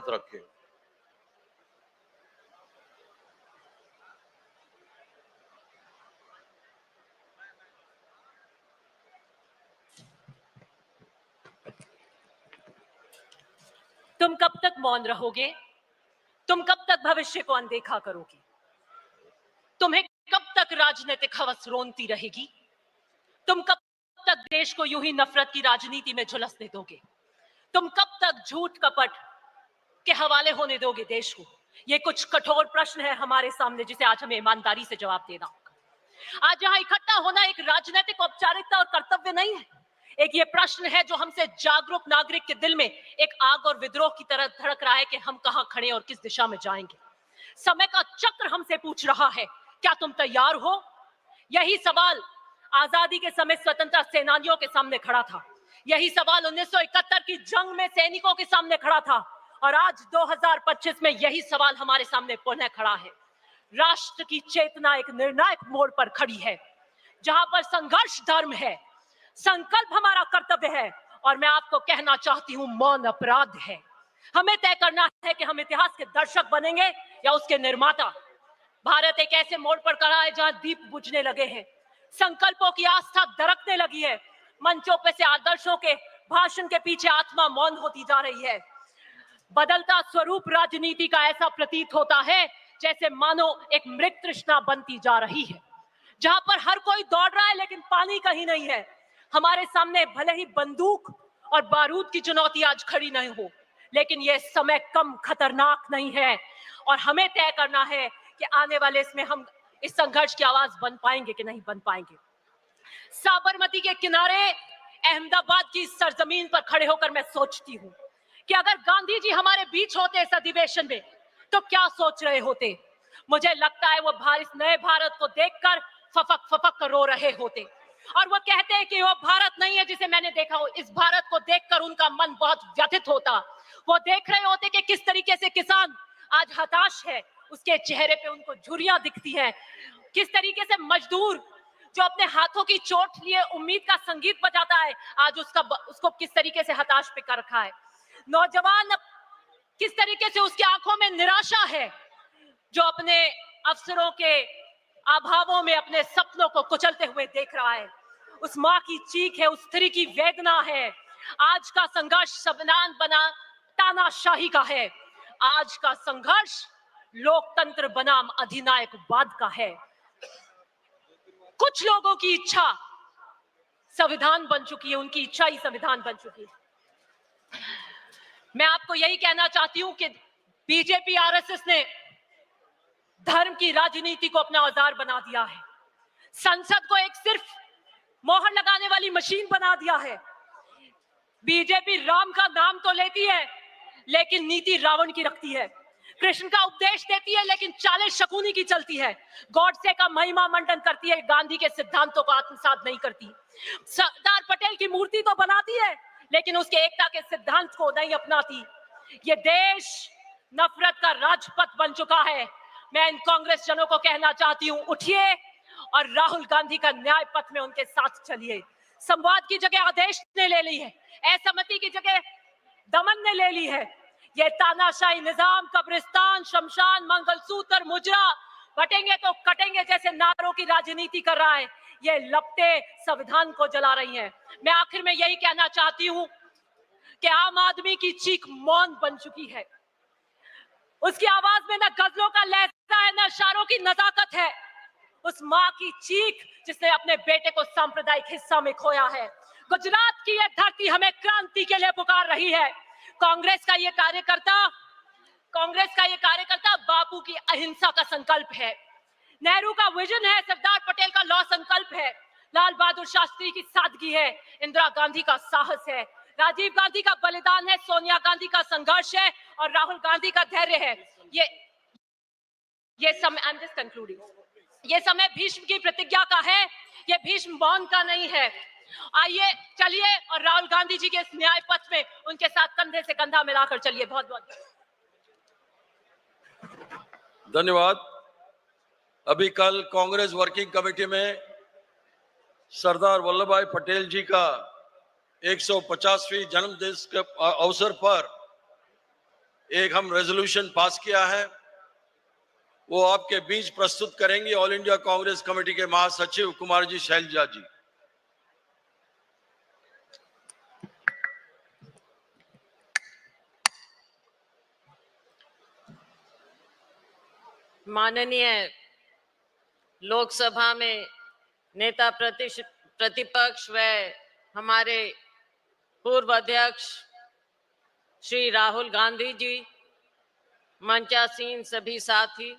हाथ रखें। तुम कब तक मौन रहोगे? तुम कब तक भविष्य को अनदेखा करोगे? तुम्हें कब तक राजनीतिक हवस रोनती रहेगी? तुम कब तक देश को यूं ही नफरत की राजनीति में झुलसने दोगे? तुम कब तक झूठ कपट के हवाले होने दोगे देश को? ये कुछ कठोर प्रश्न है हमारे सामने, जिसे आज हमें ईमानदारी से जवाब देना होगा। आज यहां इकट्ठा होना एक राजनीतिक औपचारिकता और कर्तव्य नहीं है। एक ये प्रश्न है जो हमसे जागरूक नागरिक के दिल में एक आग और विद्रोह की तरह धड़क रहा है कि हम कहां खड़े और किस दिशा में जाएंगे। समय का चक्र हमसे पूछ रहा है, क्या तुम तैयार हो? यही सवाल आजादी के समय स्वतंत्रता सेनानियों के सामने खड़ा था। यही सवाल 1971 की जंग में सैनिकों के सामने खड़ा था, और आज 2025 में यही सवाल हमारे सामने पुनः खड़ा है। राष्ट्र की चेतना एक निर्णायक मोड़ पर खड़ी है, जहां पर संघर्ष धर्म है, संकल्प हमारा कर्तव्य है, और मैं आपको कहना चाहती हूं, मौन अपराध है। हमें तय करना है कि हम इतिहास के दर्शक बनेंगे या उसके निर्माता। भारत एक ऐसे मोड़ पर खड़ा है जहां दीप बुझने लगे हैं, संकल्पों की आस्था दरकने लगी है, मंचों पे से आदर्शों के भाषण के पीछे आत्मा मौन होती जा रही है। बदलता स्वरूप राजनीति का ऐसा प्रतीत होता है जैसे मानो एक मृत तृष्णा बनती जा रही है, जहां पर हर कोई दौड़ रहा है लेकिन पानी कहीं नहीं है। हमारे सामने भले ही बंदूक और बारूद की चुनौती आज खड़ी नहीं हो, लेकिन यह समय कम खतरनाक नहीं है, और हमें तय करना है कि आने वाले इसमें हम इस संघर्ष की आवाज बन पाएंगे कि नहीं बन पाएंगे। साबरमती के किनारे अहमदाबाद की सरजमीन पर खड़े होकर मैं सोचती हूं कि अगर गांधी जी हमारे बीच होते इस अधिवेशन में, तो क्या सोच रहे होते। मुझे लगता है वो इस नए भारत को देखकर फफक फफक कर रो रहे होते, और वो कहते हैं कि वो भारत नहीं है जिसे मैंने देखा हो। इस भारत को देखकर उनका मन बहुत व्यथित होता। वो देख रहे होते कि किस तरीके से किसान आज हताश है, उसके चेहरे पे उनको झुर्रियां दिखती हैं। किस तरीके से मजदूर जो अपने हाथों की चोट लिए उम्मीद का संगीत बजाता है, आज उसको किस तरीके से हताश पे कर रखा है। नौजवान किस तरीके से उसकी आंखों में निराशा है, जो अपने अवसरों के अभावों में अपने सपनों को कुचलते हुए देख रहा है। उस माँ की चीख है, उस स्त्री की वेदना है। आज का संघर्ष संविधान बना तानाशाही का है। आज का संघर्ष लोकतंत्र बनाम अधिनायकवाद का है। कुछ लोगों की इच्छा संविधान बन चुकी है, उनकी इच्छा ही संविधान बन चुकी है। मैं आपको यही कहना चाहती हूं कि बीजेपी आरएसएस ने धर्म की राजनीति को अपना औजार बना दिया है। संसद को एक सिर्फ मोहर लगाने वाली मशीन बना दिया है। बीजेपी राम का नाम तो लेती है, लेकिन नीति रावण की रखती है। कृष्ण का उपदेश देती है, लेकिन चालें शकुनी की चलती है। गॉडसे का महिमा मंडन करती है, गांधी के सिद्धांतों को आत्मसात नहीं करती। सरदार पटेल की मूर्ति तो बनाती है, लेकिन उसके एकता के सिद्धांत को नहीं अपनाती। ये देश नफरत का राजपथ बन चुका है। मैं इन कांग्रेस जनों को कहना चाहती हूं, उठिए और राहुल गांधी का न्याय पथ में उनके साथ चलिए। संवाद की जगह आदेश ने ले ली है, असहमति की जगह दमन ने ले ली है। ये तानाशाही निजाम कब्रिस्तान, शमशान, मंगलसूत्र, मुजरा, बटेंगे तो कटेंगे जैसे नारों की राजनीति कर रहा है। ये लपटे संविधान को जला रही हैं। मैं आखिर में यही कहना चाहती हूं कि आम आदमी की चीख मौन बन चुकी है। उसकी आवाज में न गजलों का लहजा है, न इशारों की नजाकत है। उस माँ की चीख जिसने अपने बेटे को सांप्रदायिक हिस्सा में खोया है। गुजरात की यह धरती हमें क्रांति के लिए पुकार रही है। कांग्रेस का ये कार्यकर्ता बापू की अहिंसा का संकल्प है। नेहरू का विजन है, सरदार पटेल का लौह संकल्प है, लाल बहादुर शास्त्री की सादगी है, इंदिरा गांधी का साहस है, राजीव गांधी का बलिदान है, सोनिया गांधी का संघर्ष है, और राहुल गांधी का धैर्य है। ये समय, आई एम जस्ट कंक्लूडिंग, ये समय भीष्म की प्रतिज्ञा का है, ये भीष्म मौन का नहीं है। आइए चलिए और राहुल गांधी जी के इस न्याय पथ में उनके साथ कंधे से कंधा मिलाकर चलिए। बहुत बहुत धन्यवाद। अभी कल कांग्रेस वर्किंग कमेटी में सरदार वल्लभ भाई पटेल जी का 150वीं जन्मदिन के अवसर पर एक हम रेजोल्यूशन पास किया है, वो आपके बीच प्रस्तुत करेंगे ऑल इंडिया कांग्रेस कमेटी के महासचिव कुमार जी शैलजा जी। माननीय लोकसभा में नेता प्रतिपक्ष व हमारे पूर्व अध्यक्ष श्री राहुल गांधी जी, मंचासीन सभी साथी,